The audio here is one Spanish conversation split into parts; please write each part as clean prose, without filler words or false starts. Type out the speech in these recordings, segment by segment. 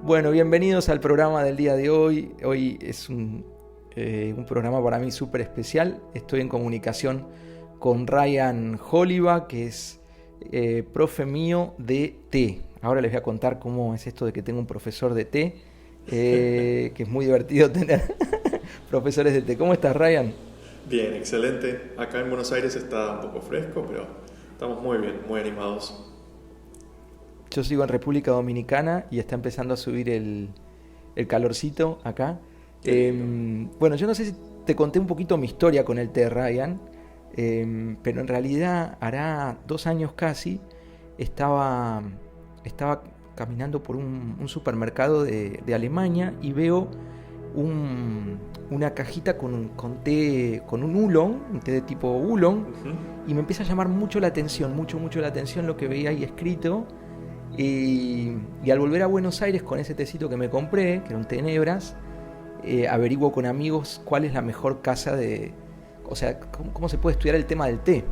Bueno, bienvenidos al programa del día de hoy. Hoy es un programa para mí súper especial. Estoy en comunicación con Ryan Oliva, que es profe mío de té. Ahora les voy a contar cómo es esto de que tengo un profesor de té, que es muy divertido tener profesores de té. ¿Cómo estás, Ryan? Bien, excelente. Acá en Buenos Aires está un poco fresco, pero estamos muy bien, muy animados. Yo sigo en República Dominicana y está empezando a subir el calorcito acá. Qué lindo. Bueno, yo no sé si te conté un poquito mi historia con el té, Ryan, pero en realidad hará 2 años casi estaba, estaba caminando por un supermercado de Alemania y veo una cajita con té, con un oolong, un té de tipo oolong, Ujú. y me empieza a llamar mucho la atención, mucho la atención lo que veía ahí escrito. Y al volver a Buenos Aires con ese tecito que me compré, que era un té Nebras, averiguo con amigos cuál es la mejor casa de... O sea, cómo se puede estudiar el tema del té.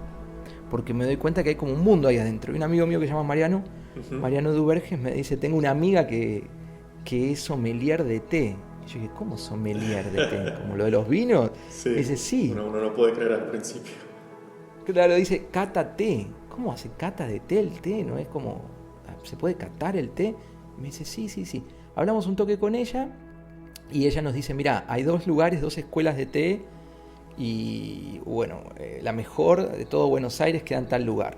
Porque me doy cuenta que hay como un mundo ahí adentro. Y un amigo mío que se llama Mariano, Ujú. Mariano Duberges, me dice, tengo una amiga que es sommelier de té. Y yo dije, ¿cómo sommelier de té? ¿Como lo de los vinos? Me Sí, dice, sí. uno no puede creer al principio. Claro, dice, cata té. ¿Cómo hace cata de té el té? ¿No es como, se puede catar el té? Y me dice, sí. Hablamos un toque con ella y ella nos dice, mira, hay 2 lugares, 2 escuelas de té y bueno, la mejor de todo Buenos Aires queda en tal lugar.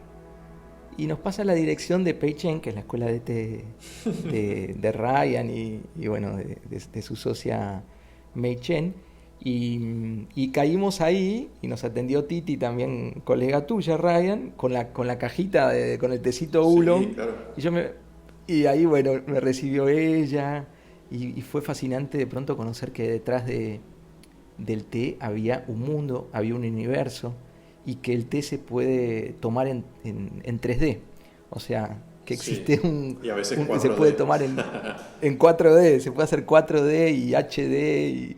Y nos pasa la dirección de Pei Chen, que es la escuela de té de Ryan y bueno, de su socia Mei Chen. Y caímos ahí y nos atendió Titi, también colega tuya, Ryan, con la cajita, con el tecito Sí, Oolong. claro. Y, y ahí, bueno, me recibió ella y fue fascinante de pronto conocer que detrás del té había un mundo, había un universo y que el té se puede tomar en 3D. O sea, que Sí. existe Y a veces se puede 4D. tomar en 4D, se puede hacer 4D y HD.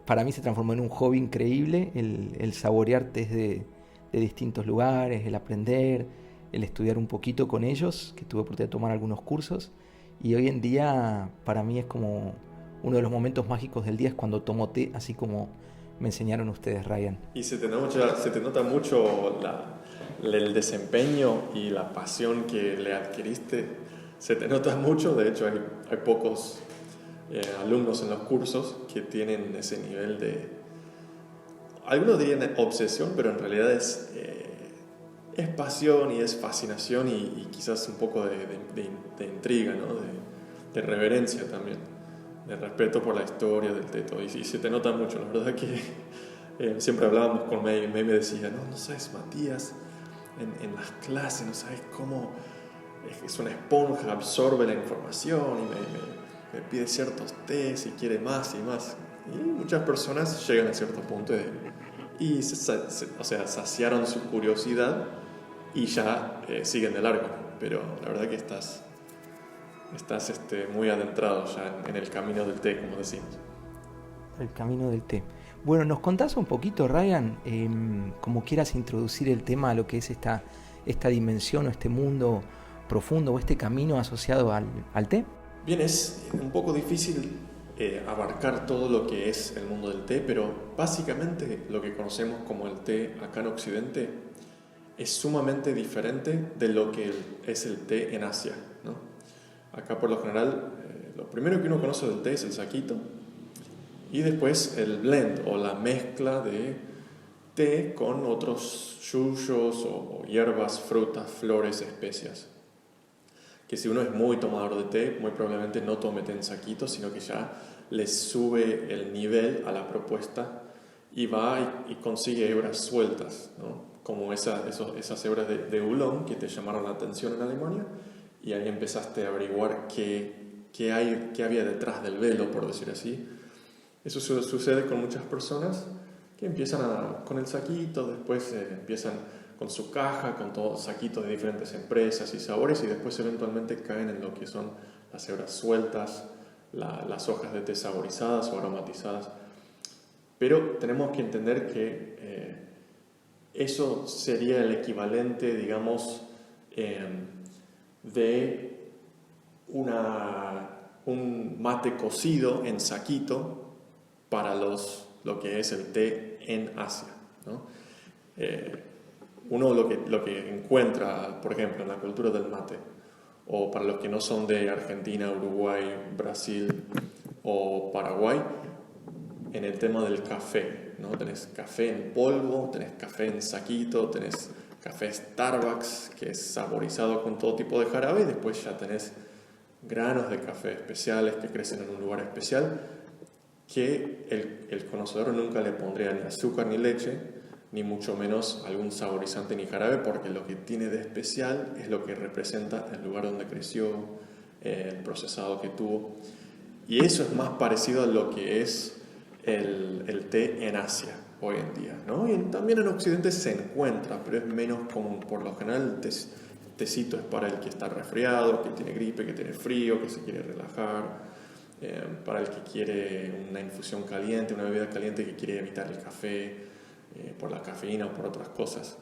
Para mí se transformó en un hobby increíble el saborear tés de distintos lugares, el aprender, el estudiar un poquito con ellos, que tuve oportunidad de tomar algunos cursos. Y hoy en día para mí es como uno de los momentos mágicos del día es cuando tomo té, así como me enseñaron ustedes, Ryan. Y se te nota mucho el desempeño y la pasión que le adquiriste. Se te nota mucho, de hecho hay pocos alumnos en los cursos que tienen ese nivel de, algunos dirían obsesión, pero en realidad es pasión y es fascinación y quizás un poco de intriga, ¿no? De reverencia también, de respeto por la historia del teto. Y se te nota mucho, la verdad que siempre hablábamos con May y May me decía, no sabes, Matías, en las clases no sabes cómo es una esponja, absorbe la información y me pide ciertos test y quiere más y más. Y muchas personas llegan a cierto punto y o sea, saciaron su curiosidad y ya siguen de largo. Pero la verdad que estás muy adentrado ya en el camino del té, como decimos. El camino del té. Bueno, ¿nos contás un poquito, Ryan, como quieras introducir el tema a lo que es esta dimensión o este mundo profundo o este camino asociado al té? Bien, es un poco difícil abarcar todo lo que es el mundo del té, pero básicamente lo que conocemos como el té acá en Occidente es sumamente diferente de lo que es el té en Asia, ¿no? Acá por lo general, lo primero que uno conoce del té es el saquito y después el blend o la mezcla de té con otros yuyos o hierbas, frutas, flores, especias. Que si uno es muy tomador de té, muy probablemente no tome té en saquito, sino que ya le sube el nivel a la propuesta y va y consigue hebras sueltas, ¿no? Como esas hebras de Oolong que te llamaron la atención en Alemania, y ahí empezaste a averiguar qué había detrás del velo, por decir así. Eso sucede con muchas personas que empiezan con el saquito, después empiezan con su caja, con todos saquitos de diferentes empresas y sabores, y después eventualmente caen en lo que son las hebras sueltas, las hojas de té saborizadas o aromatizadas. Pero tenemos que entender que eso sería el equivalente, digamos, de una un mate cocido en saquito para lo que es el té en Asia, ¿no? Uno lo que encuentra, por ejemplo, en la cultura del mate, o para los que no son de Argentina, Uruguay, Brasil o Paraguay, en el tema del café, ¿no? Tenés café en polvo, tenés café en saquito, tenés café Starbucks, que es saborizado con todo tipo de jarabe, y después ya tenés granos de café especiales que crecen en un lugar especial, que el conocedor nunca le pondría ni azúcar ni leche, ni mucho menos algún saborizante ni jarabe, porque lo que tiene de especial es lo que representa el lugar donde creció, el procesado que tuvo. Y eso es más parecido a lo que es el té en Asia hoy en día, ¿no? Y también en Occidente se encuentra, pero es menos común. Por lo general, el tecito es para el que está resfriado, que tiene gripe, que tiene frío, que se quiere relajar, para el que quiere una infusión caliente, una bebida caliente, que quiere evitar el café por la cafeína o por otras cosas.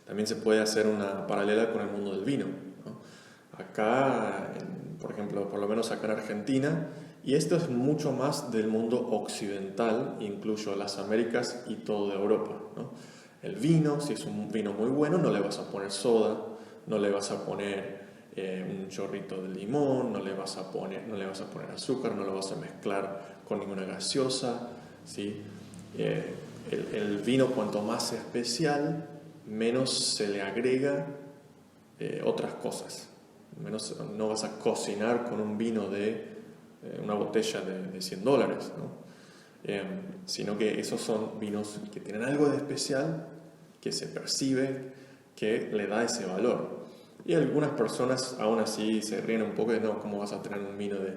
También se puede hacer una paralela con el mundo del vino, ¿no? Acá, por ejemplo, por lo menos acá en Argentina, y esto es mucho más del mundo occidental, incluyo las Américas y toda Europa, ¿no? El vino, si es un vino muy bueno, no le vas a poner soda, no le vas a poner un chorrito de limón, no le vas a poner azúcar, no lo vas a mezclar con ninguna gaseosa, ¿sí? El vino, cuanto más especial, menos se le agrega otras cosas. Menos, no vas a cocinar con un vino de una botella de $100, ¿no? Sino que esos son vinos que tienen algo de especial, que se percibe, que le da ese valor. Y algunas personas aún así se ríen un poco de, no, ¿cómo vas a tener un vino de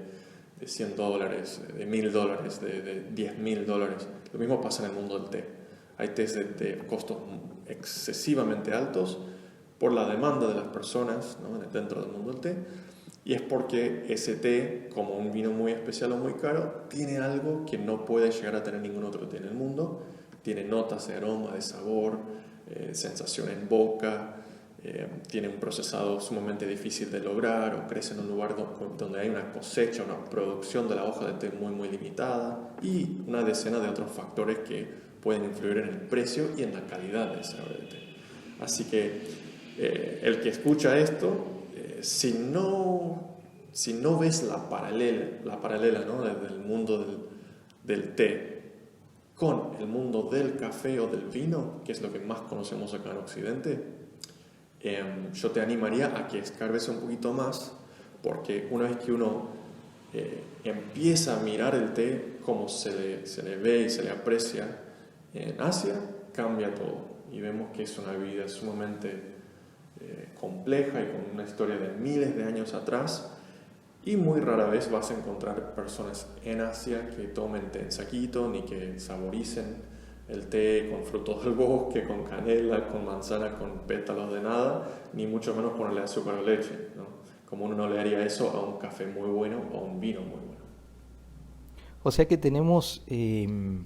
$100, de $1.000, de $10.000? Lo mismo pasa en el mundo del té. Hay tés de costos excesivamente altos por la demanda de las personas, ¿no?, dentro del mundo del té, y es porque ese té, como un vino muy especial o muy caro, tiene algo que no puede llegar a tener ningún otro té en el mundo. Tiene notas de aroma, de sabor, sensación en boca, tiene un procesado sumamente difícil de lograr, o crece en un lugar donde hay una cosecha, una producción de la hoja de té muy muy limitada, y una decena de otros factores que pueden influir en el precio y en la calidad de esa obra de té. Así que el que escucha esto, si no ves la paralela, ¿no?, del mundo del té con el mundo del café o del vino, que es lo que más conocemos acá en Occidente, yo te animaría a que escarbes un poquito más, porque una vez que uno empieza a mirar el té como se le ve y se le aprecia en Asia, cambia todo, y vemos que es una vida sumamente compleja y con una historia de miles de años atrás, y muy rara vez vas a encontrar personas en Asia que tomen té en saquito, ni que saboricen el té con frutos del bosque, con canela, con manzana, con pétalos de nada, ni mucho menos ponerle azúcar o leche, ¿no? Como uno no le haría eso a un café muy bueno o a un vino muy bueno. O sea que tenemos,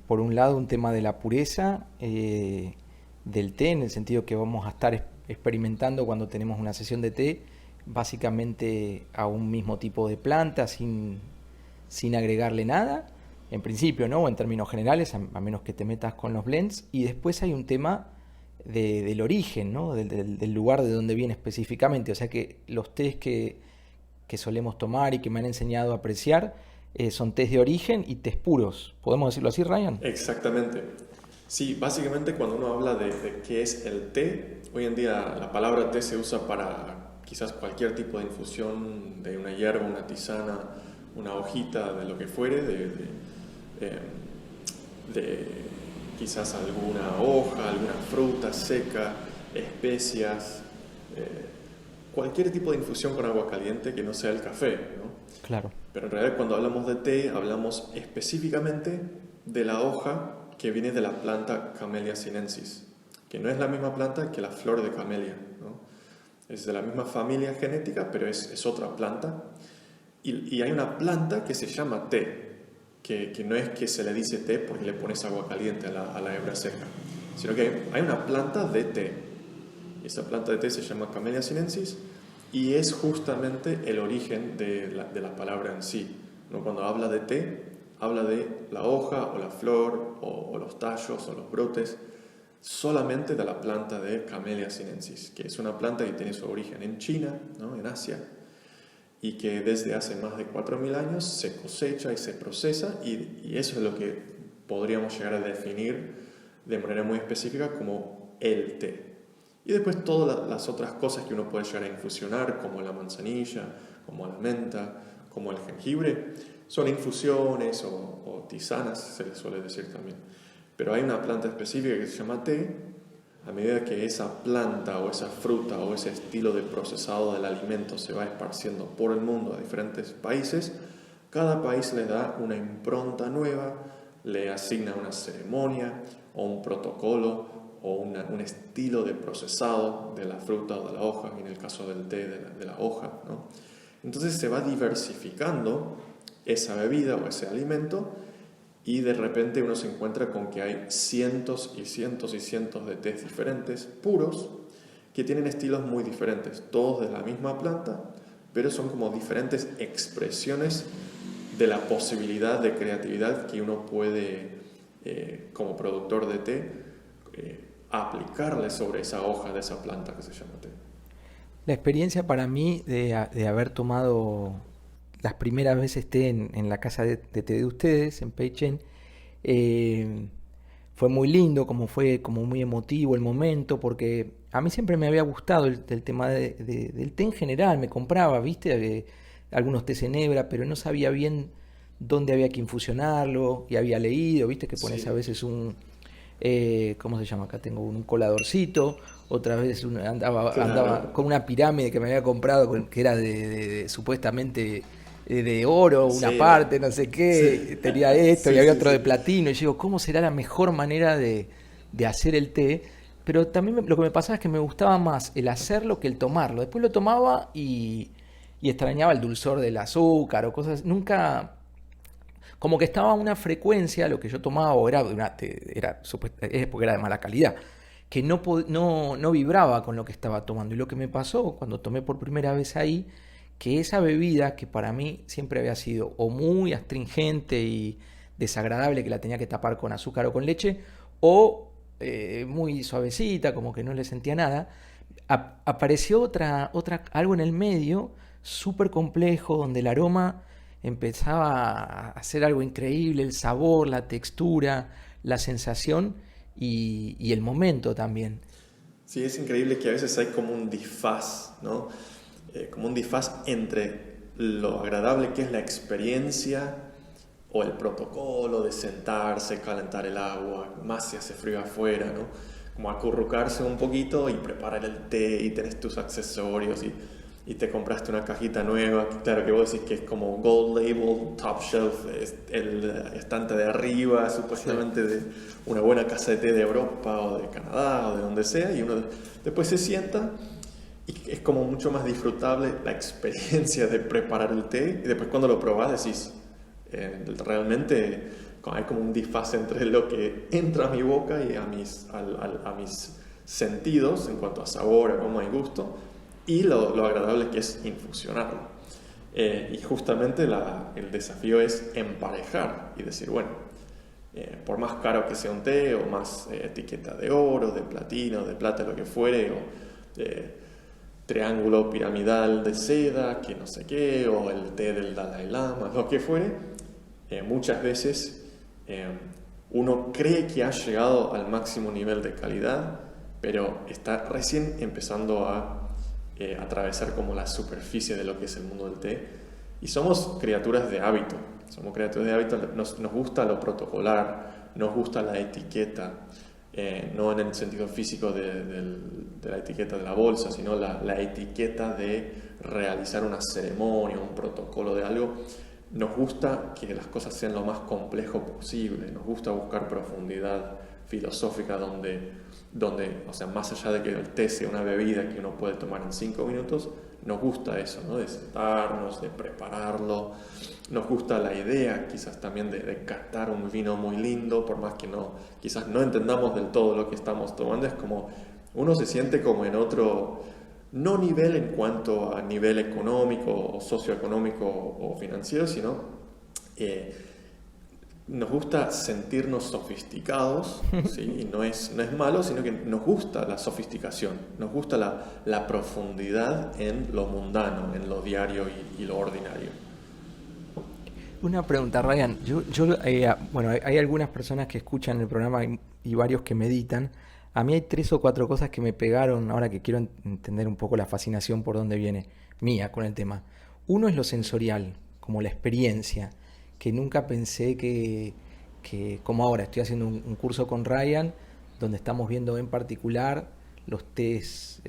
por un lado, un tema de la pureza del té, en el sentido que vamos a estar experimentando cuando tenemos una sesión de té, básicamente a un mismo tipo de planta, sin agregarle nada, en principio, ¿no?, o en términos generales, a menos que te metas con los blends. Y después hay un tema del origen, ¿no?, del lugar de donde viene específicamente. O sea que los tés que solemos tomar y que me han enseñado a apreciar son tés de origen y tés puros. ¿Podemos decirlo así, Ryan? Exactamente. Sí, básicamente cuando uno habla de qué es el té, hoy en día la palabra té se usa para quizás cualquier tipo de infusión de una hierba, una tisana, una hojita, de lo que fuere, de quizás alguna hoja, alguna fruta seca, especias, cualquier tipo de infusión con agua caliente que no sea el café, ¿no? Claro. Pero en realidad cuando hablamos de té, hablamos específicamente de la hoja que viene de la planta Camellia sinensis, que no es la misma planta que la flor de camelia, ¿no? Es de la misma familia genética, pero es otra planta. Y hay una planta que se llama té, que no es que se le dice té porque le pones agua caliente a la hebra seca, sino que hay una planta de té. Y esa planta de té se llama Camellia sinensis, y es justamente el origen de la palabra en sí, ¿no? Cuando habla de té, habla de la hoja o la flor o los tallos o los brotes solamente de la planta de Camellia sinensis, que es una planta que tiene su origen en China, ¿no? En Asia, y que desde hace más de 4.000 años se cosecha y se procesa, y eso es lo que podríamos llegar a definir de manera muy específica como el té. Y después todas las otras cosas que uno puede llegar a infusionar, como la manzanilla, como la menta, como el jengibre, son infusiones o tisanas, se les suele decir también. Pero hay una planta específica que se llama té. A medida que esa planta o esa fruta o ese estilo de procesado del alimento se va esparciendo por el mundo a diferentes países, cada país le da una impronta nueva, le asigna una ceremonia o un protocolo o un estilo de procesado de la fruta o de la hoja, en el caso del té de la hoja, ¿no? Entonces se va diversificando esa bebida o ese alimento, y de repente uno se encuentra con que hay cientos y cientos y cientos de tés diferentes, puros, que tienen estilos muy diferentes, todos de la misma planta, pero son como diferentes expresiones de la posibilidad de creatividad que uno puede, como productor de té, aplicarle sobre esa hoja de esa planta que se llama té. La experiencia para mí de haber tomado las primeras veces té en la casa de té de ustedes, en Peichen, fue muy lindo, fue como muy emotivo el momento, porque a mí siempre me había gustado el tema del té en general. Me compraba, viste, algunos tés en hebra, pero no sabía bien dónde había que infusionarlo, y había leído, viste, que pones a Sí, veces ¿cómo se llama? Acá tengo un coladorcito, otra vez andaba claro, con una pirámide que me había comprado, que era supuestamente de oro, una seda, parte, no sé sí, qué, tenía esto y sí, había sí, otro de sí. platino, y yo digo, ¿cómo será la mejor manera de hacer el té? Pero también lo que me pasaba es que me gustaba más el hacerlo que el tomarlo. Después lo tomaba y extrañaba el dulzor del azúcar o cosas. Nunca, como que estaba a una frecuencia, lo que yo tomaba, o es porque era de mala calidad, que no vibraba con lo que estaba tomando. Y lo que me pasó cuando tomé por primera vez ahí, que esa bebida, que para mí siempre había sido o muy astringente y desagradable, que la tenía que tapar con azúcar o con leche, o muy suavecita, como que no le sentía nada, apareció algo en el medio, súper complejo, donde el aroma empezaba a hacer algo increíble, el sabor, la textura, la sensación y el momento también. Sí, es increíble que a veces hay como un disfaz, ¿no? Como un disfaz entre lo agradable que es la experiencia o el protocolo de sentarse, calentar el agua, más si hace frío afuera, ¿no? Como acurrucarse un poquito y preparar el té y tenés tus accesorios y te compraste una cajita nueva, claro que vos decís que es como Gold Label, Top Shelf, es el estante de arriba, Sí. supuestamente de una buena casa de té de Europa o de Canadá o de donde sea, y uno después se sienta y es como mucho más disfrutable la experiencia de preparar el té, y después cuando lo probás decís, realmente hay como un disfaz entre lo que entra a mi boca y a mis sentidos en cuanto a sabor, aroma y gusto, y lo agradable que es infusionarlo. Y justamente el desafío es emparejar y decir, bueno, por más caro que sea un té, o más etiqueta de oro, de platino, de plata, lo que fuere, o triángulo piramidal de seda, que no sé qué, o el té del Dalai Lama, lo que fuere, muchas veces uno cree que ha llegado al máximo nivel de calidad, pero está recién empezando a atravesar como la superficie de lo que es el mundo del té. Y somos criaturas de hábito, nos gusta lo protocolar, nos gusta la etiqueta, no en el sentido físico de la etiqueta de la bolsa, sino la etiqueta de realizar una ceremonia, un protocolo de algo. Nos gusta que las cosas sean lo más complejo posible, nos gusta buscar profundidad filosófica donde, o sea, más allá de que el té sea una bebida que uno puede tomar en 5 minutos, nos gusta eso, ¿no? De sentarnos, de prepararlo. Nos gusta la idea quizás también de catar un vino muy lindo, por más que quizás no entendamos del todo lo que estamos tomando. Es como uno se siente como en no nivel en cuanto a nivel económico o socioeconómico o financiero, sino nos gusta sentirnos sofisticados, ¿sí? Y no es malo, sino que nos gusta la sofisticación, nos gusta la profundidad en lo mundano, en lo diario y lo ordinario. Una pregunta, Ryan. Bueno, hay algunas personas que escuchan el programa y varios que meditan. A mí hay 3 o 4 cosas que me pegaron ahora que quiero entender un poco la fascinación por dónde viene mía con el tema. Uno es lo sensorial, como la experiencia, que nunca pensé como ahora estoy haciendo un curso con Ryan, donde estamos viendo en particular los tés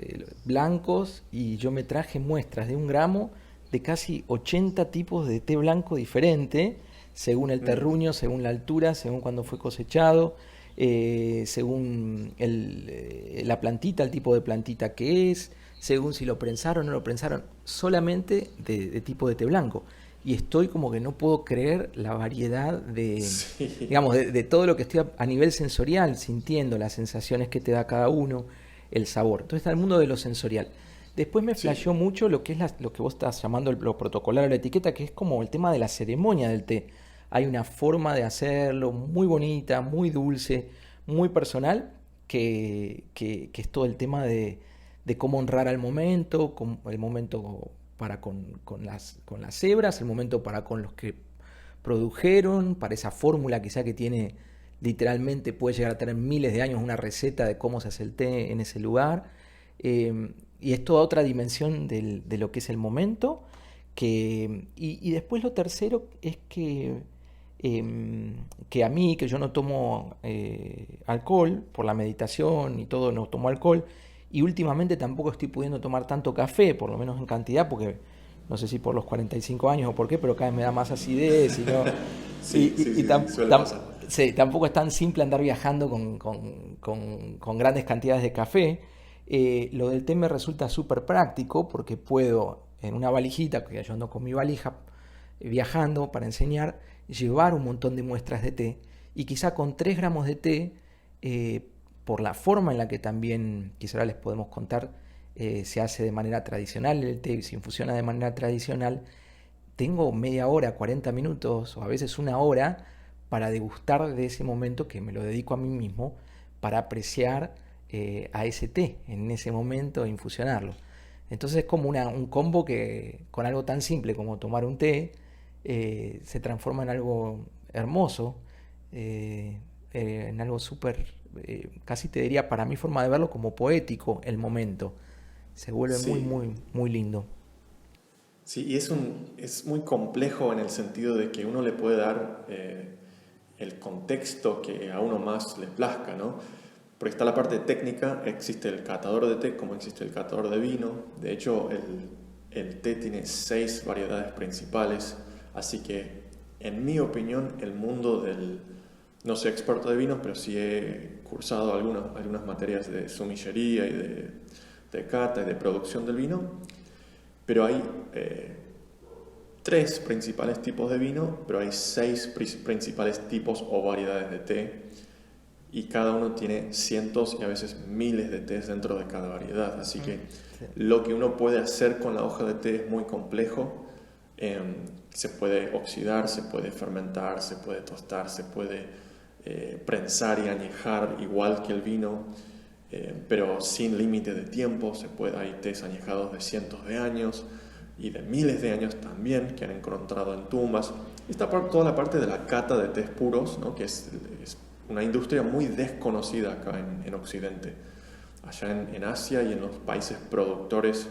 blancos, y yo me traje muestras de 1 gramo de casi 80 tipos de té blanco diferente, según el terruño, según la altura, según cuándo fue cosechado, según la plantita, el tipo de plantita que es, según si lo prensaron o no lo prensaron, solamente de tipo de té blanco. Y estoy como que no puedo creer la variedad Sí, digamos, de todo lo que estoy a nivel sensorial, sintiendo las sensaciones que te da cada uno, el sabor. Entonces está el mundo de lo sensorial. Después me sí, flasheó mucho lo que es lo que vos estás llamando lo protocolar o la etiqueta, que es como el tema de la ceremonia del té. Hay una forma de hacerlo muy bonita, muy dulce, muy personal, que es todo el tema de cómo honrar al momento, el momento para con las hebras, el momento para con los que produjeron, para esa fórmula quizá que tiene literalmente, puede llegar a tener miles de años, una receta de cómo se hace el té en ese lugar. Y es toda otra dimensión de lo que es el momento. Y después lo tercero es que a mí, que yo no tomo alcohol por la meditación y todo, no tomo alcohol, y últimamente tampoco estoy pudiendo tomar tanto café, por lo menos en cantidad, porque no sé si por los 45 años o por qué, pero cada vez me da más acidez y, sí, y- sí, y sí, suele pasar. sí, tampoco es tan simple andar viajando con grandes cantidades de café. Lo del té me resulta súper práctico porque puedo en una valijita, que yo ando con mi valija viajando para enseñar, llevar un montón de muestras de té, y quizá con 3 gramos de té, eh, por la forma en la que también, quizá ahora les podemos contar, se hace de manera tradicional el té, se infusiona de manera tradicional, tengo media hora, 40 minutos o a veces 1 hora para degustar de ese momento, que me lo dedico a mí mismo, para apreciar a ese té en ese momento e infusionarlo. Entonces es como un combo que con algo tan simple como tomar un té se transforma en algo hermoso, en algo súper, casi te diría, para mi forma de verlo, como poético el momento. Se vuelve muy, Sí, muy, muy lindo. sí, y es muy complejo en el sentido de que uno le puede dar el contexto que a uno más le plazca, ¿no? Porque está la parte técnica, existe el catador de té como existe el catador de vino. De hecho, el té tiene 6 variedades principales, así que, en mi opinión, el mundo del... No soy experto de vinos, pero sí he cursado algunas materias de sumillería y de cata y de producción del vino. Pero hay 3 principales tipos de vino, pero hay 6 principales tipos o variedades de té, y cada uno tiene cientos y a veces miles de tés dentro de cada variedad. Así que Sí. lo que uno puede hacer con la hoja de té es muy complejo. Se puede oxidar, se puede fermentar, se puede tostar, se puede prensar y añejar igual que el vino, pero sin límite de tiempo. Hay tés añejados de cientos de años y de miles de años también, que han encontrado en tumbas. Está toda la parte de la cata de tés puros, ¿no? Que es una industria muy desconocida acá en Occidente. Allá en Asia y en los países productores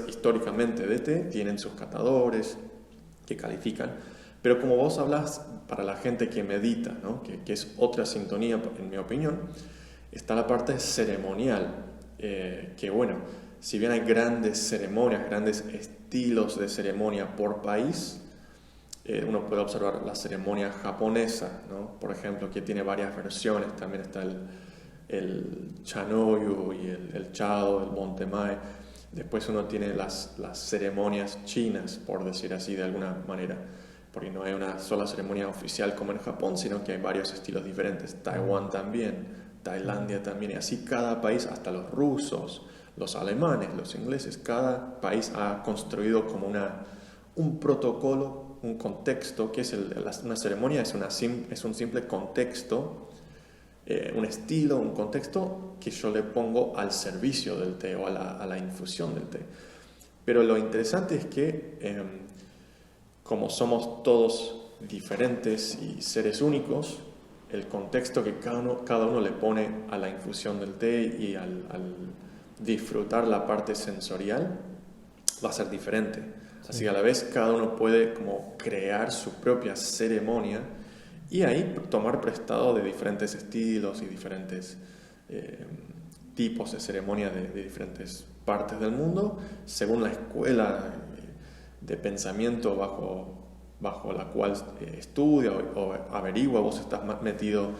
históricamente de té, tienen sus catadores que califican. Pero como vos hablas, para la gente que medita, ¿no? que es otra sintonía, en mi opinión, está la parte ceremonial, que bueno, si bien hay grandes ceremonias, grandes estilos de ceremonia por país, uno puede observar la ceremonia japonesa, ¿no? Por ejemplo, que tiene varias versiones. También está el Chanoyu y el Chado, el Montemai. Después uno tiene las ceremonias chinas, por decir así de alguna manera, porque no hay una sola ceremonia oficial como en Japón, sino que hay varios estilos diferentes. Taiwán también, Tailandia también, y así cada país, hasta los rusos, los alemanes, los ingleses. Cada país ha construido como un protocolo, un contexto, que es una ceremonia, es un simple contexto, un estilo, un contexto que yo le pongo al servicio del té o a la infusión del té. Pero lo interesante es que como somos todos diferentes y seres únicos, el contexto que cada uno le pone a la infusión del té y al disfrutar la parte sensorial va a ser diferente. Sí. Así que a la vez cada uno puede como crear su propia ceremonia y ahí tomar prestado de diferentes estilos y diferentes tipos de ceremonias de diferentes partes del mundo, según la escuela de pensamiento bajo la cual estudia o averigua. Vos estás metido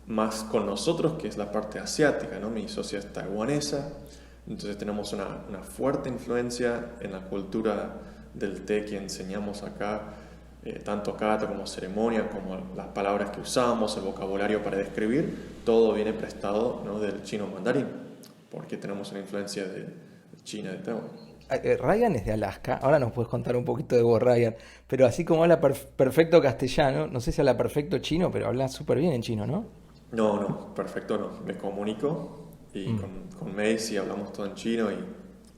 más con nosotros, que es la parte asiática, ¿no? Mi socia es taiwanesa, entonces tenemos una fuerte influencia en la cultura del té que enseñamos acá, tanto kata como ceremonia, como las palabras que usamos, el vocabulario para describir, todo viene prestado, ¿no?, del chino mandarín, porque tenemos una influencia de China, de Taiwán. Ryan es de Alaska, ahora nos puedes contar un poquito de vos, Ryan, pero así como habla perfecto castellano, no sé si habla perfecto chino, pero habla súper bien en chino, ¿no? No, perfecto no, me comunico y con Mei sí hablamos todo en chino y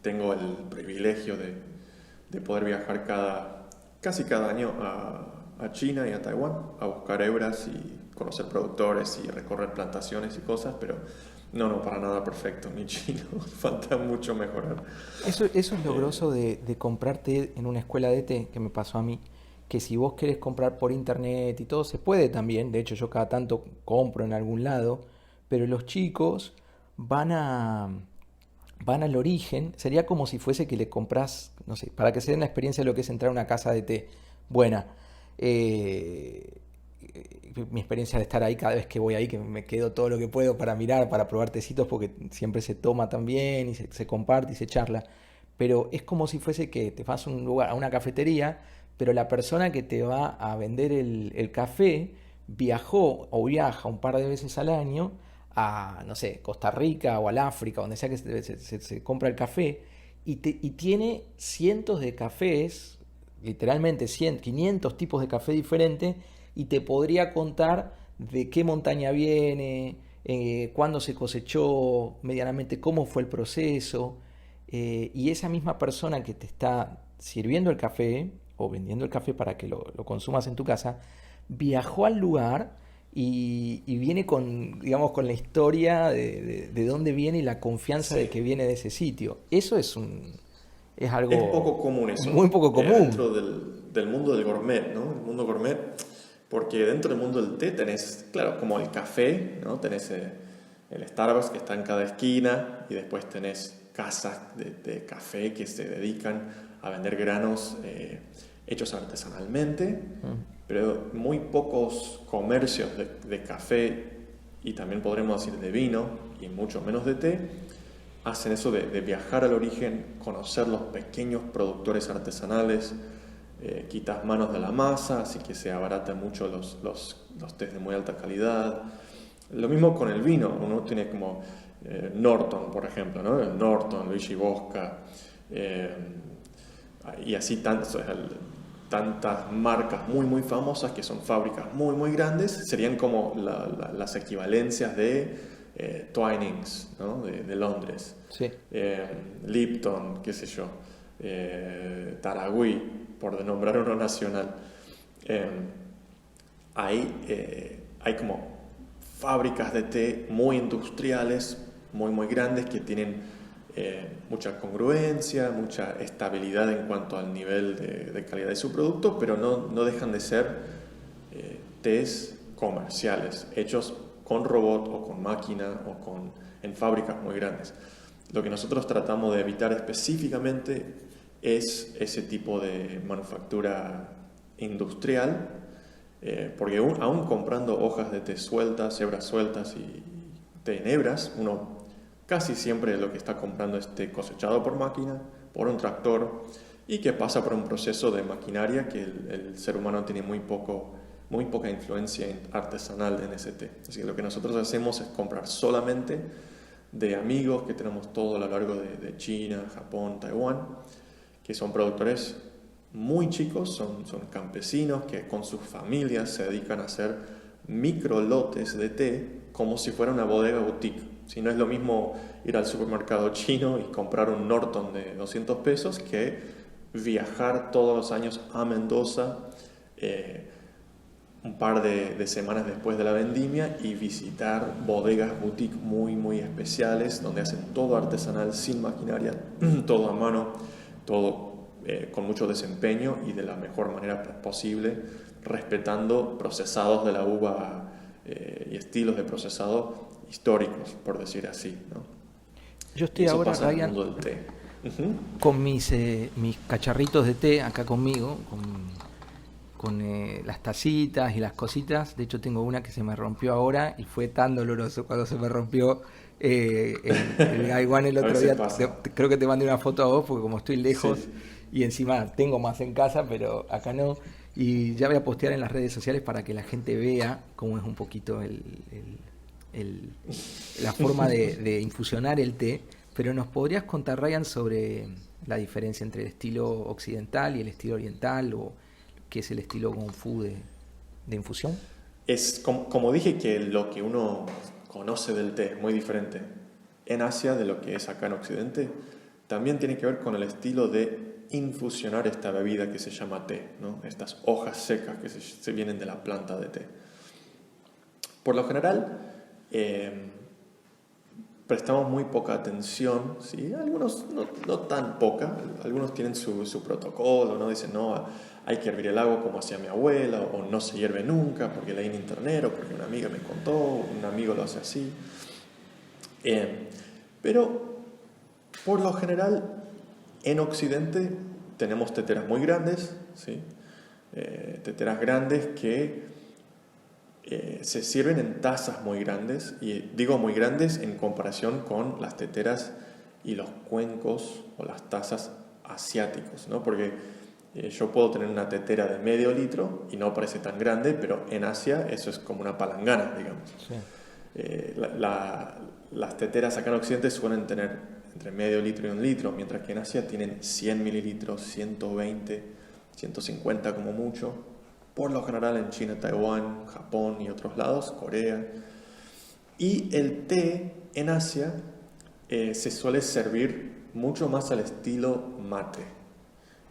tengo el privilegio de poder viajar casi cada año a China y a Taiwán a buscar hebras y conocer productores y recorrer plantaciones y cosas, pero no, para nada perfecto, mi chino, falta mucho mejorar. Eso es lo groso de comprar té en una escuela de té, que me pasó a mí, que si vos querés comprar por internet y todo, se puede también, de hecho yo cada tanto compro en algún lado, pero los chicos van al origen, sería como si fuese que le compras, no sé, para que se den la experiencia de lo que es entrar a una casa de té buena. Eh, Mi experiencia de estar ahí cada vez que voy ahí, que me quedo todo lo que puedo para mirar, para probar tecitos, porque siempre se toma también y se comparte y se charla. Pero es como si fuese que te vas a un lugar, a una cafetería, pero la persona que te va a vender el café viajó o viaja un par de veces al año a, no sé, Costa Rica o al África, donde sea que se compra el café, y tiene cientos de cafés, literalmente 100, 500 tipos de café diferentes, y te podría contar de qué montaña viene, cuándo se cosechó, medianamente cómo fue el proceso, y esa misma persona que te está sirviendo el café o vendiendo el café para que lo consumas en tu casa, viajó al lugar y viene con, digamos, con la historia de dónde viene y la confianza de Sí. que viene de ese sitio. Eso es es Es algo poco común eso, muy poco común. dentro del mundo del gourmet, ¿no? El mundo gourmet, porque dentro del mundo del té tenés, claro, como el café, ¿no? Tenés el Starbucks que está en cada esquina y después tenés casas de café que se dedican a vender granos hechos artesanalmente, pero muy pocos comercios de café y también podremos decir de vino y mucho menos de té hacen eso de viajar al origen, conocer los pequeños productores artesanales, quitas manos de la masa, así que se abaratan mucho los tés de muy alta calidad. Lo mismo con el vino, uno tiene como Norton, por ejemplo, ¿no? El Norton, Luigi Bosca, y así tantas marcas muy famosas que son fábricas muy grandes, serían como las equivalencias de Twinings, ¿no? de Londres, Sí. Lipton, qué sé yo, Taragüí, por nombrar uno nacional. Hay como fábricas de té muy industriales, muy grandes, que tienen mucha congruencia, mucha estabilidad en cuanto al nivel de calidad de su producto, pero no dejan de ser tés comerciales, hechos con robot o con máquina o en fábricas muy grandes. Lo que nosotros tratamos de evitar específicamente es ese tipo de manufactura industrial, porque aún comprando hojas de té sueltas, hebras sueltas y té en hebras, uno casi siempre lo que está comprando es té cosechado por máquina, por un tractor, y que pasa por un proceso de maquinaria que el ser humano tiene muy poca influencia artesanal en ese té. Así que lo que nosotros hacemos es comprar solamente de amigos que tenemos todo a lo largo de China, Japón, Taiwán, que son productores muy chicos, son campesinos que con sus familias se dedican a hacer micro lotes de té como si fuera una bodega boutique. Si no es lo mismo ir al supermercado chino y comprar un Norton de 200 pesos que viajar todos los años a Mendoza un par de semanas después de la vendimia y visitar bodegas boutique muy muy especiales donde hacen todo artesanal, sin maquinaria, todo a mano, todo con mucho desempeño y de la mejor manera posible, respetando procesados de la uva y estilos de procesado históricos, por decir así, ¿no? Yo estoy Eso ahora, pasa en el Ryan, mundo del té. con mis cacharritos de té acá conmigo, con las tacitas y las cositas. De hecho, tengo una que se me rompió ahora y fue tan doloroso cuando se me rompió el Gaiwan el A otro veces día. pasa. Creo que te mandé una foto a vos porque como estoy lejos Sí. y encima tengo más en casa, pero acá no. Y ya voy a postear en las redes sociales para que la gente vea cómo es un poquito la forma de infusionar el té. Pero ¿nos podrías contar, Ryan, sobre la diferencia entre el estilo occidental y el estilo oriental, o qué es el estilo Kung Fu de infusión? Es como dije, que lo que uno conoce del té es muy diferente en Asia de lo que es acá en Occidente. También tiene que ver con el estilo de infusionar esta bebida que se llama té, ¿no? Estas hojas secas que se vienen de la planta de té. Por lo general, prestamos muy poca atención, ¿sí? Algunos no tan poca, algunos tienen su protocolo, ¿no? Dicen, no, hay que hervir el agua como hacía mi abuela, o no se hierve nunca porque leí en internet, o porque una amiga me contó, un amigo lo hace así. Pero por lo general en Occidente tenemos teteras muy grandes, ¿sí? Teteras grandes que se sirven en tazas muy grandes, y digo muy grandes en comparación con las teteras y los cuencos o las tazas asiáticos, ¿no? Porque yo puedo tener una tetera de medio litro y no parece tan grande, pero en Asia eso es como una palangana, digamos. Sí. Las teteras acá en Occidente suelen tener entre medio litro y un litro, mientras que en Asia tienen 100 mililitros, 120, 150 como mucho. Por lo general en China, Taiwán, Japón y otros lados, Corea. Y el té en Asia se suele servir mucho más al estilo mate.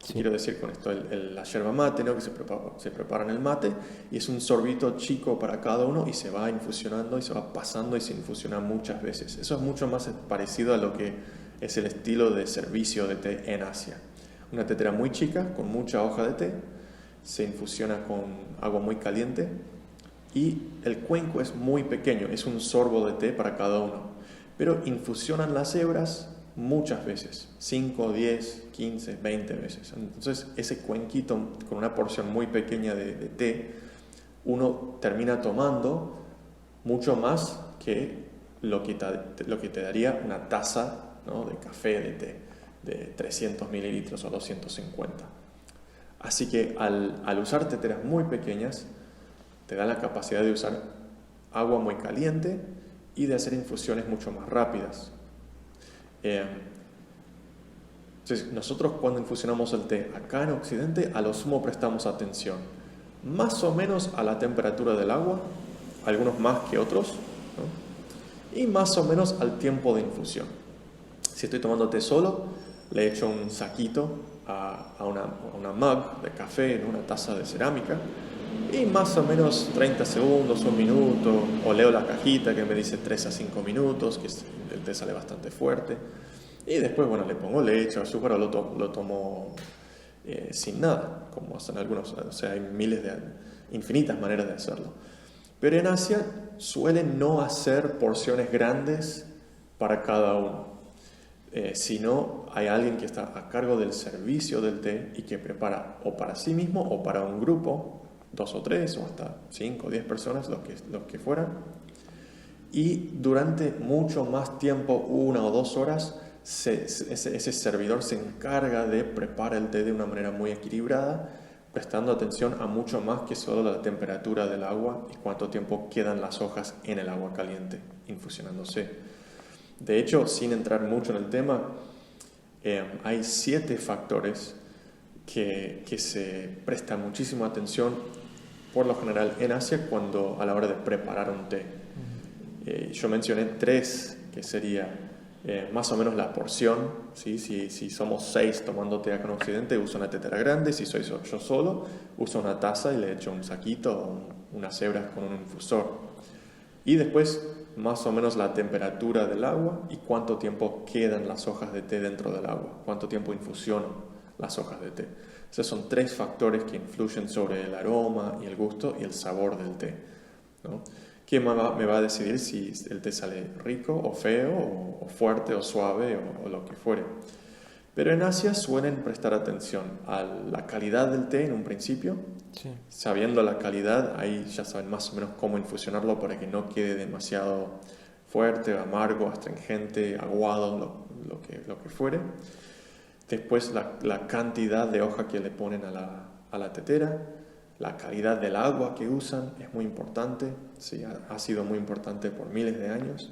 Sí. Quiero decir con esto, la yerba mate, ¿no? Que se prepara en el mate, y es un sorbito chico para cada uno y se va infusionando y se va pasando y se infusiona muchas veces. Eso es mucho más parecido a lo que es el estilo de servicio de té en Asia. Una tetera muy chica con mucha hoja de té, se infusiona con agua muy caliente y el cuenco es muy pequeño, es un sorbo de té para cada uno, pero infusionan las hebras muchas veces, 5, 10, 15, 20 veces. Entonces ese cuenquito con una porción muy pequeña de té, uno termina tomando mucho más que lo que te daría una taza, ¿no? de café de té de 300 mililitros o 250. Así que al usar teteras muy pequeñas, te da la capacidad de usar agua muy caliente y de hacer infusiones mucho más rápidas. Entonces, nosotros cuando infusionamos el té acá en Occidente, a lo sumo prestamos atención más o menos a la temperatura del agua, algunos más que otros, ¿no? Y más o menos al tiempo de infusión. Si estoy tomando té solo, le echo un saquito a una mug de café en una taza de cerámica, y más o menos 30 segundos, un minuto, o leo la cajita que me dice 3 a 5 minutos, que el té sale bastante fuerte, y después, bueno, le pongo leche, azúcar, o lo tomo sin nada, como hacen algunos. O sea, hay infinitas maneras de hacerlo. Pero en Asia suelen no hacer porciones grandes para cada uno, sino hay alguien que está a cargo del servicio del té y que prepara o para sí mismo o para un grupo, 2 o 3 o hasta 5 o 10 personas, los que fueran, y durante mucho más tiempo, 1 o 2 horas, ese servidor se encarga de preparar el té de una manera muy equilibrada, prestando atención a mucho más que solo la temperatura del agua y cuánto tiempo quedan las hojas en el agua caliente infusionándose. De hecho, sin entrar mucho en el tema, hay 7 factores que se presta muchísima atención, por lo general en Asia, a la hora de preparar un té. Yo mencioné 3, que sería más o menos la porción, ¿sí? Si somos 6 tomando té acá en Occidente, uso una tetera grande. Si soy yo solo, uso una taza y le echo un saquito o unas hebras con un infusor. Y después, más o menos la temperatura del agua y cuánto tiempo quedan las hojas de té dentro del agua, cuánto tiempo infusionan las hojas de té. Esos son 3 factores que influyen sobre el aroma y el gusto y el sabor del té, ¿no? ¿Quién me va a decidir si el té sale rico o feo, o fuerte o suave, o lo que fuere? Pero en Asia suelen prestar atención a la calidad del té en un principio. Sí. Sabiendo la calidad, ahí ya saben más o menos cómo infusionarlo para que no quede demasiado fuerte, amargo, astringente, aguado, lo que fuere. Después la cantidad de hoja que le ponen a la tetera, la calidad del agua que usan es muy importante, sí, ha sido muy importante por miles de años.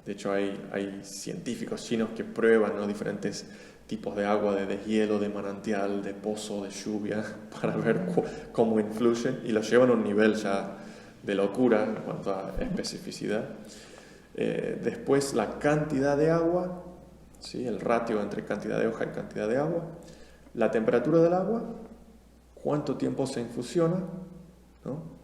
De hecho, hay científicos chinos que prueban, ¿no?, diferentes tipos de agua, de deshielo, de manantial, de pozo, de lluvia, para ver cómo influyen, y lo llevan a un nivel ya de locura en cuanto a especificidad. Después la cantidad de agua, ¿sí?, el ratio entre cantidad de hoja y cantidad de agua, la temperatura del agua, cuánto tiempo se infusiona, ¿no?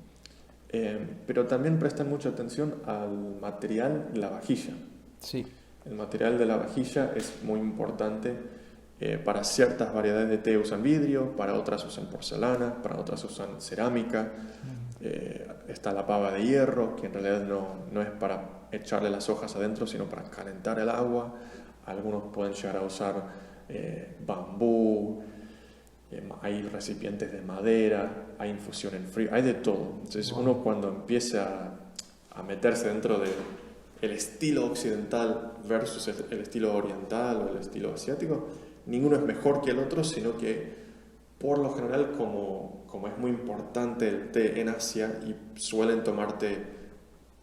Pero también prestan mucha atención al material y la vajilla. Sí. El material de la vajilla es muy importante. Para ciertas variedades de té usan vidrio, para otras usan porcelana, para otras usan cerámica. Está la pava de hierro, que en realidad no es para echarle las hojas adentro, sino para calentar el agua. Algunos pueden llegar a usar bambú. Hay recipientes de madera, hay infusión en frío, hay de todo. Entonces uno, cuando empieza a meterse dentro del estilo occidental versus el estilo oriental o el estilo asiático, ninguno es mejor que el otro, sino que por lo general, como es muy importante el té en Asia y suelen tomar té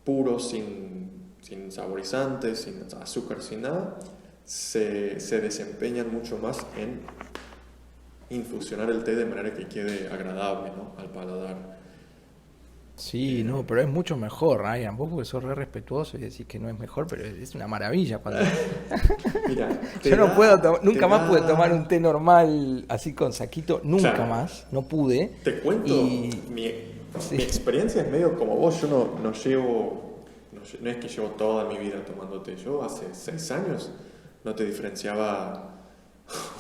puro, sin saborizantes, sin azúcar, sin nada, se desempeñan mucho más en infusionar el té de manera que quede agradable, ¿no?, al paladar. Sí, no, pero es mucho mejor, Ryan. Vos, porque sos re respetuoso y decís que no es mejor, pero es una maravilla cuando... Mira, Yo no puedo, nunca más pude tomar un té normal así con saquito, nunca Claro. más, no pude. Te cuento, mi experiencia es medio como vos. Yo no es que llevo toda mi vida tomando té. Yo hace 6 años no te diferenciaba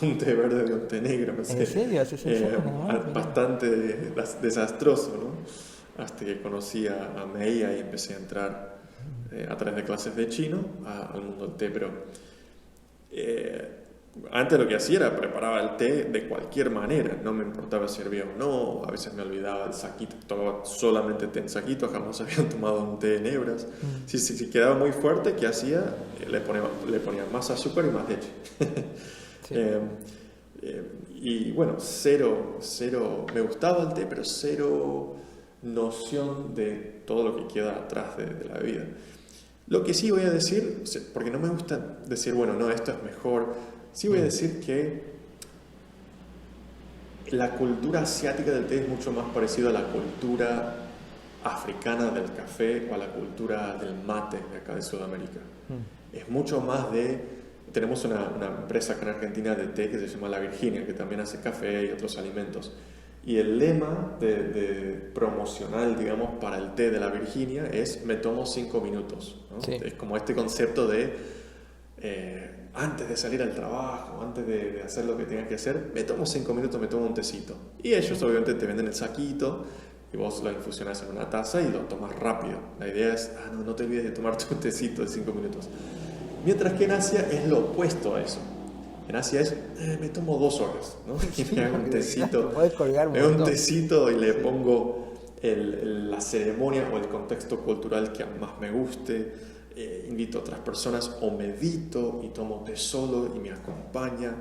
un té verde de un té negro, no sé. ¿En serio? ¿Hace 6 años nada más? Bastante desastroso, ¿no? Hasta que conocí a Meia y empecé a entrar a través de clases de chino al mundo del té. Pero antes lo que hacía era preparaba el té de cualquier manera, no me importaba si hervía o no. A veces me olvidaba el saquito, tomaba solamente té en saquito, jamás había tomado un té en hebras. Si quedaba muy fuerte, ¿qué hacía? Le ponía más azúcar y más leche. Sí. Y bueno, cero, me gustaba el té, pero cero noción de todo lo que queda atrás de la bebida. Lo que sí voy a decir, porque no me gusta decir, bueno, no, esto es mejor, sí voy a decir que la cultura asiática del té es mucho más parecida a la cultura africana del café o a la cultura del mate de acá de Sudamérica. Es mucho más tenemos una empresa acá en Argentina de té que se llama La Virginia, que también hace café y otros alimentos. Y el lema promocional, digamos, para el té de La Virginia es: me tomo 5 minutos, ¿no? Sí. Es como este concepto de antes de salir al trabajo, antes de hacer lo que tengas que hacer, me tomo 5 minutos, me tomo un tecito. Y ellos obviamente te venden el saquito y vos lo infusionas en una taza y lo tomas rápido. La idea es, no te olvides de tomarte un tecito de 5 minutos. Mientras que en Asia es lo opuesto a eso. En Asia es, me tomo 2 horas, ¿no? Y me hago un tecito, y le pongo la ceremonia o el contexto cultural que más me guste. Invito a otras personas o medito y tomo té solo y me acompaña.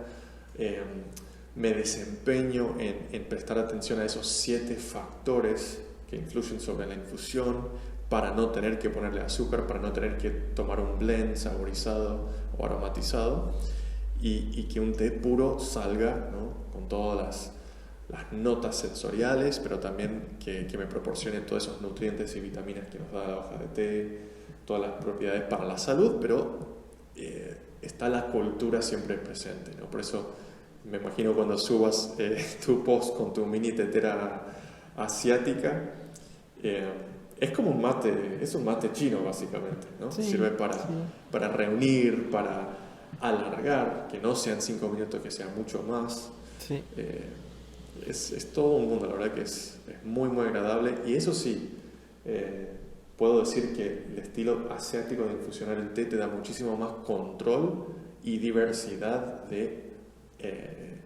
Me desempeño en prestar atención a esos 7 factores que influyen sobre la infusión, para no tener que ponerle azúcar, para no tener que tomar un blend saborizado o aromatizado, y que un té puro salga, ¿no?, con todas las notas sensoriales, pero también que me proporcione todos esos nutrientes y vitaminas que nos da la hoja de té, todas las propiedades para la salud, pero está la cultura siempre presente, ¿no? Por eso me imagino cuando subas tu post con tu mini tetera asiática, es como un mate, es un mate chino básicamente, ¿no? Sí, Sirve sí. para reunir, para alargar, que no sean 5 minutos, que sea mucho más. Sí. Es todo un mundo, la verdad que es muy muy agradable. Y eso sí, puedo decir que el estilo asiático de infusionar el té te da muchísimo más control y diversidad de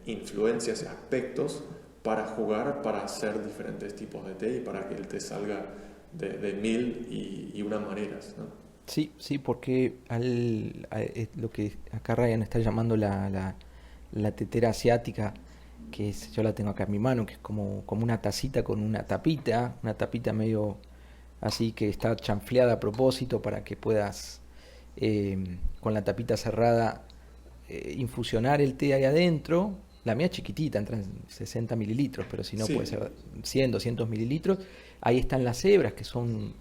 influencias y aspectos para jugar, para hacer diferentes tipos de té y para que el té salga de mil y una maneras, ¿no? Sí, sí, porque lo que acá Ryan está llamando la tetera asiática, yo la tengo acá en mi mano, que es como una tacita con una tapita medio así que está chanfleada a propósito para que puedas con la tapita cerrada infusionar el té ahí adentro. La mía es chiquitita, entra en 60 mililitros, pero si no puede Sí, ser 100, 200 mililitros. Ahí están las hebras, que son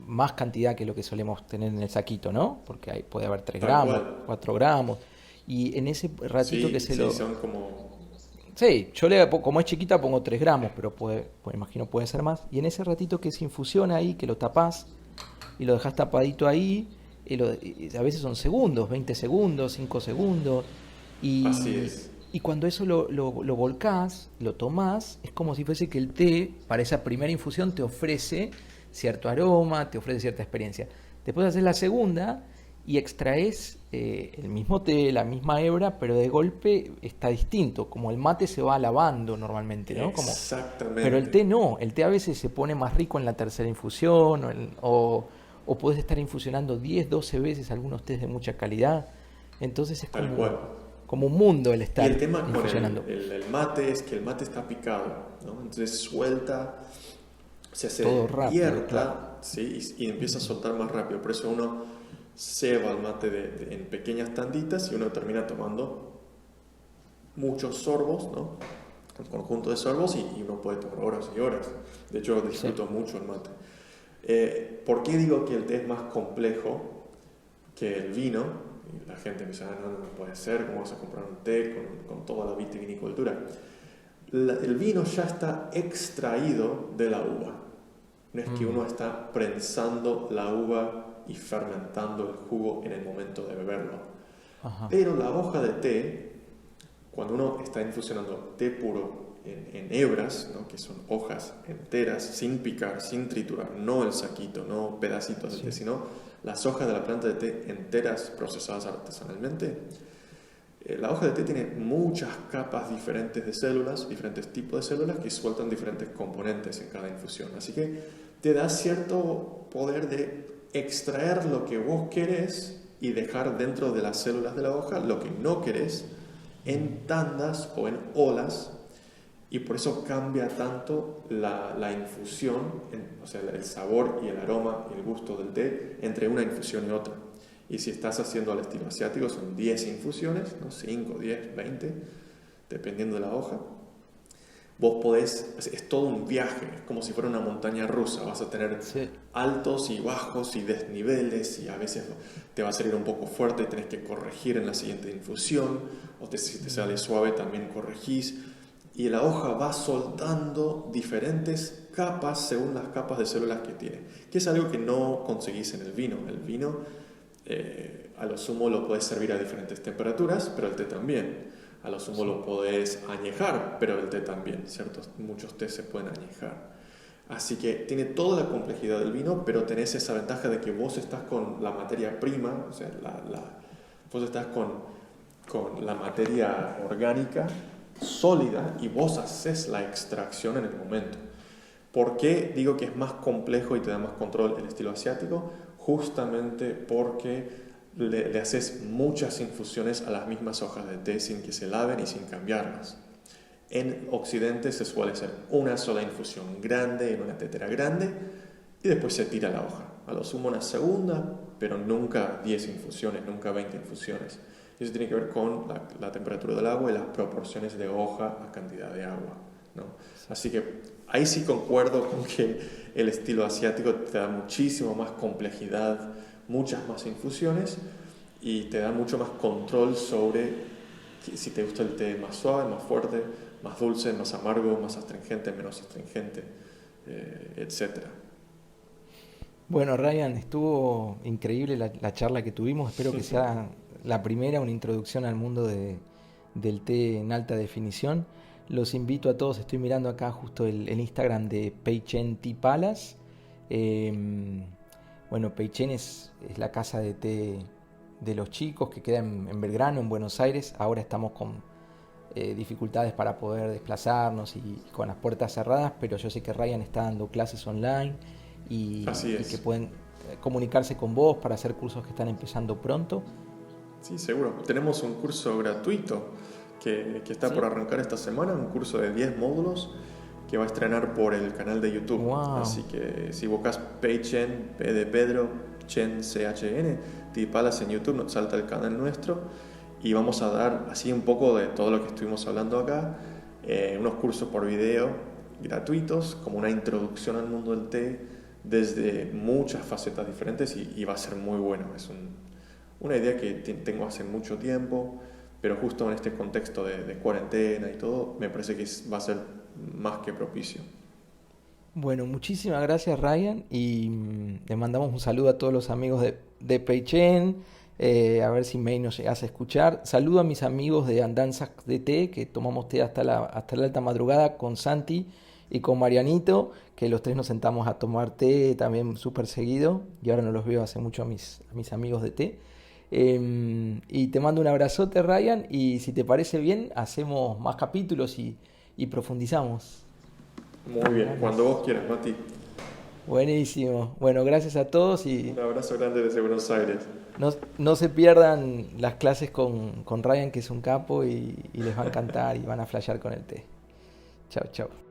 más cantidad que lo que solemos tener en el saquito, ¿no? Porque ahí puede haber 3 tal gramos, cual. 4 gramos. Y en ese ratito que Sí, se sí, lo... son como... Sí, como es chiquita pongo 3 gramos, pero pues imagino puede ser más. Y en ese ratito que se infusiona ahí, que lo tapás y lo dejas tapadito ahí, y a veces son segundos, 20 segundos, 5 segundos. Así Y, es. y cuando eso lo volcás, lo tomás, es como si fuese que el té, para esa primera infusión, te ofrece cierto aroma, te ofrece cierta experiencia. Después haces la segunda y extraes el mismo té, la misma hebra, pero de golpe está distinto, como el mate se va lavando normalmente, ¿no? Pero el Exactamente. té no, el té a veces se pone más rico en la tercera infusión, o puedes estar infusionando 10 12 veces algunos tés de mucha calidad. Entonces es Tal cual. como un mundo el Y el estar tema con infusionando. el mate es que el mate está picado, ¿no? Entonces suelta, se Todo hace rápido, claro. tierra, ¿sí? Y empieza a soltar más rápido. Por eso uno ceba el mate en pequeñas tanditas y uno termina tomando muchos sorbos, ¿no? Un conjunto de sorbos y uno puede tomar horas y horas. De hecho, Sí. disfruto mucho el mate. ¿Por qué digo que el té es más complejo que el vino? Y la gente me dice, no, no puede ser, ¿cómo vas a comprar un té con toda la vitivinicultura? El vino ya está extraído de la uva. No es que Mm, uno está prensando la uva y fermentando el jugo en el momento de beberlo. ajá. Pero la hoja de té, cuando uno está infusionando té puro en hebras, ¿no?, que son hojas enteras, sin picar, sin triturar, no el saquito, no pedacitos de té, Sí. sino las hojas de la planta de té enteras procesadas artesanalmente, la hoja de té tiene muchas capas diferentes de células, diferentes tipos de células que sueltan diferentes componentes en cada infusión. Así que te da cierto poder de extraer lo que vos querés y dejar dentro de las células de la hoja lo que no querés en tandas o en olas, y por eso cambia tanto la infusión, o sea, el sabor y el aroma y el gusto del té entre una infusión y otra. Y si estás haciendo al estilo asiático, son 10 infusiones, ¿no? 5, 10, 20, dependiendo de la hoja. Vos podés, es todo un viaje, es como si fuera una montaña rusa. Vas a tener Sí. altos y bajos y desniveles, y a veces te va a salir un poco fuerte y tenés que corregir en la siguiente infusión, o si te sale suave también corregís. Y la hoja va soltando diferentes capas según las capas de células que tiene, que es algo que no conseguís en el vino. El vino, a lo sumo lo podés servir a diferentes temperaturas, pero el té también. A lo sumo Sí. lo podés añejar, pero el té también, ¿cierto? Muchos tés se pueden añejar. Así que tiene toda la complejidad del vino, pero tenés esa ventaja de que vos estás con la materia prima, o sea, vos estás con la materia orgánica sólida y vos haces la extracción en el momento. ¿Por qué digo que es más complejo y te da más control el estilo asiático? Justamente porque le haces muchas infusiones a las mismas hojas de té sin que se laven y sin cambiarlas. En Occidente se suele hacer una sola infusión grande en una tetera grande, y después se tira la hoja. A lo sumo una segunda, pero nunca 10 infusiones, nunca 20 infusiones. Eso tiene que ver con la temperatura del agua y las proporciones de hoja a cantidad de agua, ¿no? Así que ahí sí concuerdo con que el estilo asiático te da muchísimo más complejidad, muchas más infusiones y te da mucho más control sobre si te gusta el té más suave, más fuerte, más dulce, más amargo, más astringente, menos astringente, etcétera. Bueno, Ryan, estuvo increíble la charla que tuvimos. Espero que sea la primera, una introducción al mundo del té en alta definición. Los invito a todos, estoy mirando acá justo el Instagram de Peichen Tea Palace. Bueno, Peichen es la casa de té de los chicos que queda en Belgrano, en Buenos Aires. Ahora estamos con dificultades para poder desplazarnos y con las puertas cerradas, pero yo sé que Ryan está dando clases online y que pueden comunicarse con vos para hacer cursos que están empezando pronto. Sí, seguro. Tenemos un curso gratuito que está por arrancar esta semana, un curso de 10 módulos que va a estrenar por el canal de YouTube. Wow. Así que si buscas Peichen, P de Pedro, Chen, C-H-N, Tea Palace en YouTube, nos salta el canal nuestro y vamos a dar así un poco de todo lo que estuvimos hablando acá, unos cursos por video gratuitos, como una introducción al mundo del té desde muchas facetas diferentes y va a ser muy bueno. Es una idea que tengo hace mucho tiempo, pero justo en este contexto de cuarentena y todo, me parece que va a ser más que propicio. Bueno, muchísimas gracias, Ryan, y le mandamos un saludo a todos los amigos de Peichen, a ver si May nos llegas a escuchar. Saludo a mis amigos de Andanzas de Té, que tomamos té hasta la alta madrugada con Santi y con Marianito, que los tres nos sentamos a tomar té también súper seguido, y ahora no los veo hace mucho a mis amigos de té. Y te mando un abrazote, Ryan, y si te parece bien, hacemos más capítulos y profundizamos. Muy bien, cuando vos quieras, Mati. Buenísimo. Bueno, gracias a todos y un abrazo grande desde Buenos Aires. No se pierdan las clases con Ryan, que es un capo, y les va a encantar y van a flashear con el té. Chao, chao.